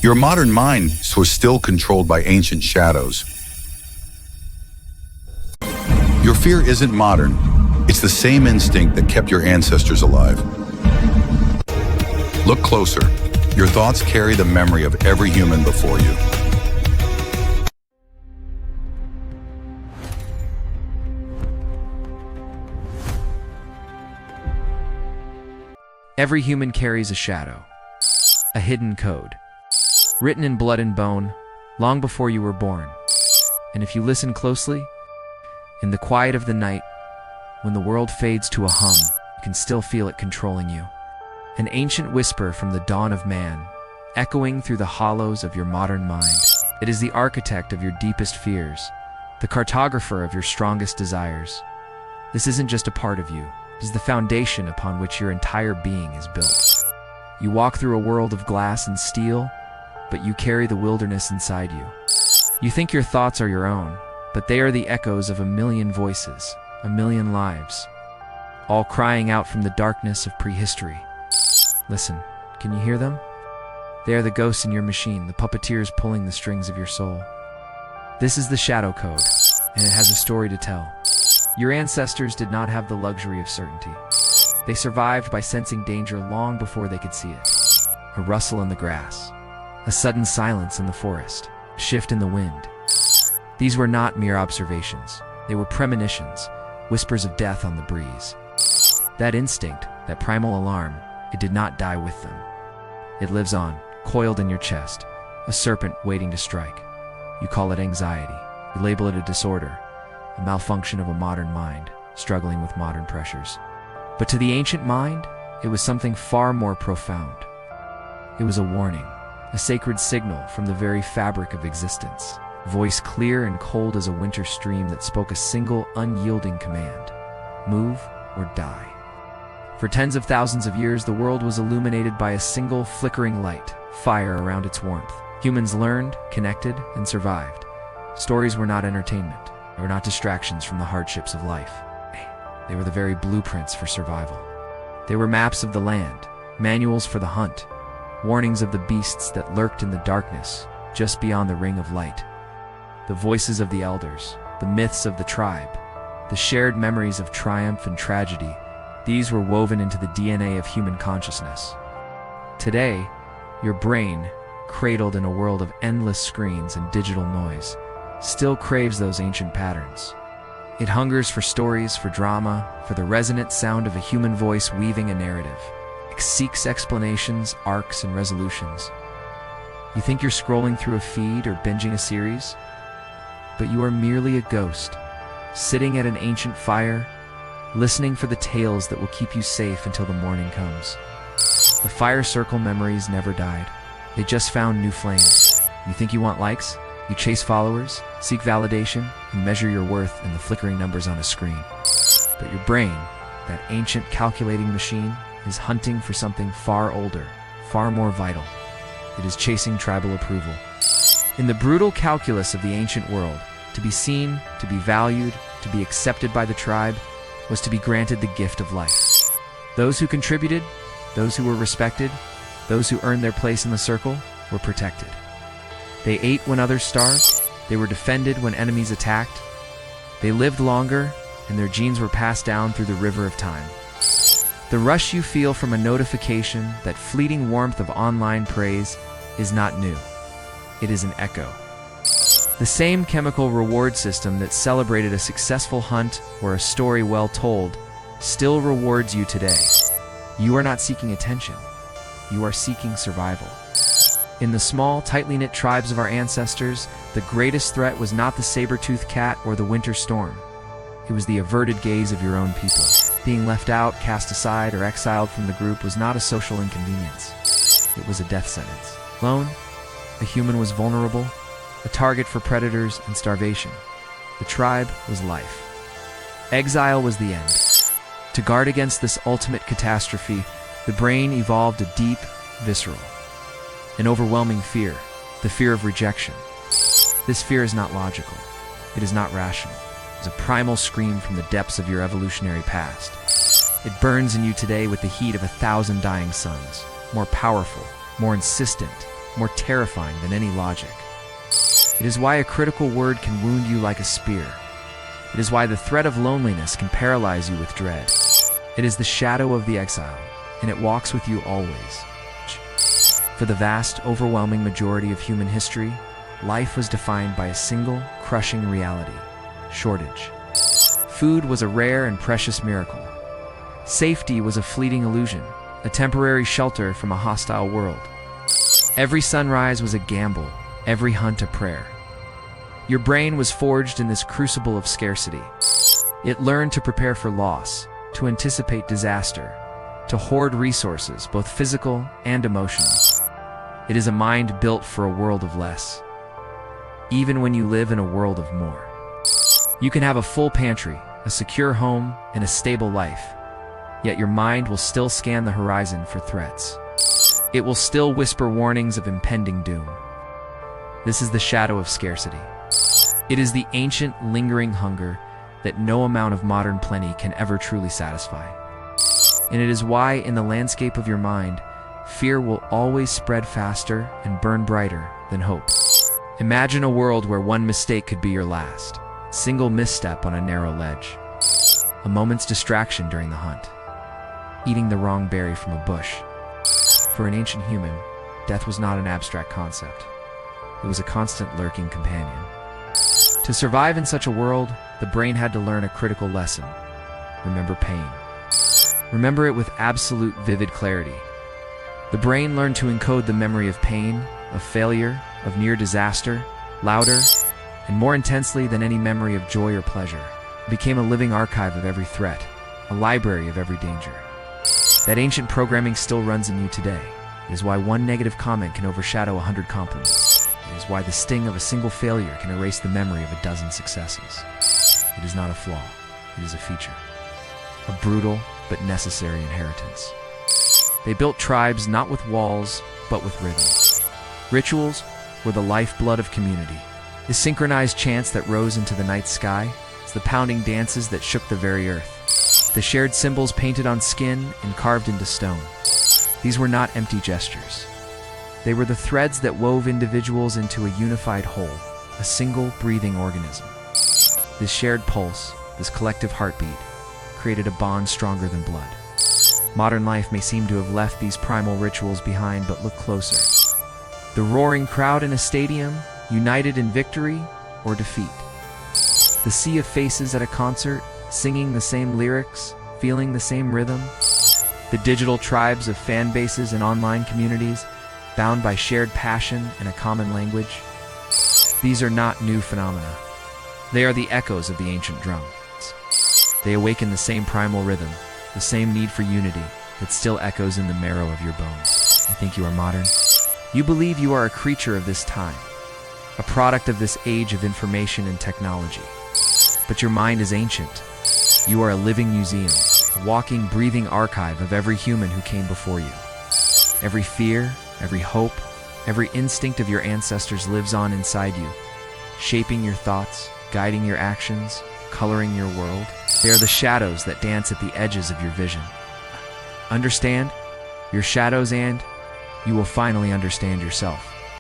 Your modern mind was still controlled by ancient shadows. Your fear isn't modern. It's the same instinct that kept your ancestors alive. Look closer. Your thoughts carry the memory of every human before you. Every human carries a shadow, a hidden code, written in blood and bone, long before you were born. And if you listen closely, in the quiet of the night, when the world fades to a hum, you can still feel it controlling you. An ancient whisper from the dawn of man, echoing through the hollows of your modern mind. It is the architect of your deepest fears, the cartographer of your strongest desires. This isn't just a part of you. It is the foundation upon which your entire being is built. You walk through a world of glass and steel, but you carry the wilderness inside you. You think your thoughts are your own, but they are the echoes of a million voices, a million lives, all crying out from the darkness of prehistory. Listen, can you hear them? They are the ghosts in your machine, the puppeteers pulling the strings of your soul. This is the shadow code, and it has a story to tell. Your ancestors did not have the luxury of certainty. They survived by sensing danger long before they could see it. A rustle in the grass, a sudden silence in the forest, a shift in the wind. These were not mere observations. They were premonitions, whispers of death on the breeze. That instinct, that primal alarm, it did not die with them. It lives on, coiled in your chest, a serpent waiting to strike. You call it anxiety. You label it a disorder, a malfunction of a modern mind, struggling with modern pressures. But to the ancient mind, it was something far more profound. It was a warning, a sacred signal from the very fabric of existence, a voice clear and cold as a winter stream that spoke a single, unyielding command: move or die. For tens of thousands of years, the world was illuminated by a single flickering light, fire around its warmth. Humans learned, connected, and survived. Stories were not entertainment. They were not distractions from the hardships of life. They were the very blueprints for survival. They were maps of the land, manuals for the hunt, warnings of the beasts that lurked in the darkness, just beyond the ring of light. The voices of the elders, the myths of the tribe, the shared memories of triumph and tragedy, these were woven into the DNA of human consciousness. Today, your brain, cradled in a world of endless screens and digital noise, still craves those ancient patterns. It hungers for stories, for drama, for the resonant sound of a human voice weaving a narrative. It seeks explanations, arcs, and resolutions. You think you're scrolling through a feed or binging a series? But you are merely a ghost, sitting at an ancient fire, listening for the tales that will keep you safe until the morning comes. The fire circle memories never died. They just found new flames. You think you want likes? You chase followers, seek validation, and measure your worth in the flickering numbers on a screen. But your brain, that ancient calculating machine, is hunting for something far older, far more vital. It is chasing tribal approval. In the brutal calculus of the ancient world, to be seen, to be valued, to be accepted by the tribe, was to be granted the gift of life. Those who contributed, those who were respected, those who earned their place in the circle, were protected. They ate when others starved. They were defended when enemies attacked. They lived longer, and their genes were passed down through the river of time. The rush you feel from a notification, that fleeting warmth of online praise, is not new. It is an echo. The same chemical reward system that celebrated a successful hunt or a story well told still rewards you today. You are not seeking attention. You are seeking survival. In the small, tightly knit tribes of our ancestors, the greatest threat was not the saber-toothed cat or the winter storm. It was the averted gaze of your own people. Being left out, cast aside, or exiled from the group was not a social inconvenience. It was a death sentence. Lone, a human was vulnerable, a target for predators and starvation. The tribe was life. Exile was the end. To guard against this ultimate catastrophe, the brain evolved a deep, visceral, an overwhelming fear, the fear of rejection. This fear is not logical. It is not rational. It is a primal scream from the depths of your evolutionary past. It burns in you today with the heat of 1,000 dying suns, more powerful, more insistent, more terrifying than any logic. It is why a critical word can wound you like a spear. It is why the threat of loneliness can paralyze you with dread. It is the shadow of the exile, and it walks with you always. For the vast, overwhelming majority of human history, life was defined by a single, crushing reality: shortage. Food was a rare and precious miracle. Safety was a fleeting illusion, a temporary shelter from a hostile world. Every sunrise was a gamble, every hunt a prayer. Your brain was forged in this crucible of scarcity. It learned to prepare for loss, to anticipate disaster, to hoard resources, both physical and emotional. It is a mind built for a world of less, even when you live in a world of more. You can have a full pantry, a secure home, and a stable life, yet your mind will still scan the horizon for threats. It will still whisper warnings of impending doom. This is the shadow of scarcity. It is the ancient, lingering hunger that no amount of modern plenty can ever truly satisfy. And it is why, in the landscape of your mind, fear will always spread faster and burn brighter than hope. Imagine a world where one mistake could be your last, single misstep on a narrow ledge, a moment's distraction during the hunt, eating the wrong berry from a bush. For an ancient human, death was not an abstract concept. It was a constant lurking companion. To survive in such a world, the brain had to learn a critical lesson: remember pain. Remember it with absolute vivid clarity. The brain learned to encode the memory of pain, of failure, of near disaster, louder and more intensely than any memory of joy or pleasure. It became a living archive of every threat, a library of every danger. That ancient programming still runs in you today. It is why one negative comment can overshadow 100 compliments. It is why the sting of a single failure can erase the memory of a dozen successes. It is not a flaw, it is a feature. A brutal but necessary inheritance. They built tribes not with walls, but with rhythm. Rituals were the lifeblood of community. The synchronized chants that rose into the night sky, the pounding dances that shook the very earth. The shared symbols painted on skin and carved into stone. These were not empty gestures. They were the threads that wove individuals into a unified whole, a single breathing organism. This shared pulse, this collective heartbeat, created a bond stronger than blood. Modern life may seem to have left these primal rituals behind, but look closer. The roaring crowd in a stadium, united in victory or defeat. The sea of faces at a concert, singing the same lyrics, feeling the same rhythm. The digital tribes of fan bases and online communities, bound by shared passion and a common language. These are not new phenomena. They are the echoes of the ancient drums. They awaken the same primal rhythm, the same need for unity that still echoes in the marrow of your bones. I think you are modern. You believe you are a creature of this time, a product of this age of information and technology. But your mind is ancient. You are a living museum, a walking, breathing archive of every human who came before you. Every fear, every hope, every instinct of your ancestors lives on inside you, shaping your thoughts, guiding your actions, coloring your world. They are the shadows that dance at the edges of your vision. Understand your shadows, and you will finally understand yourself.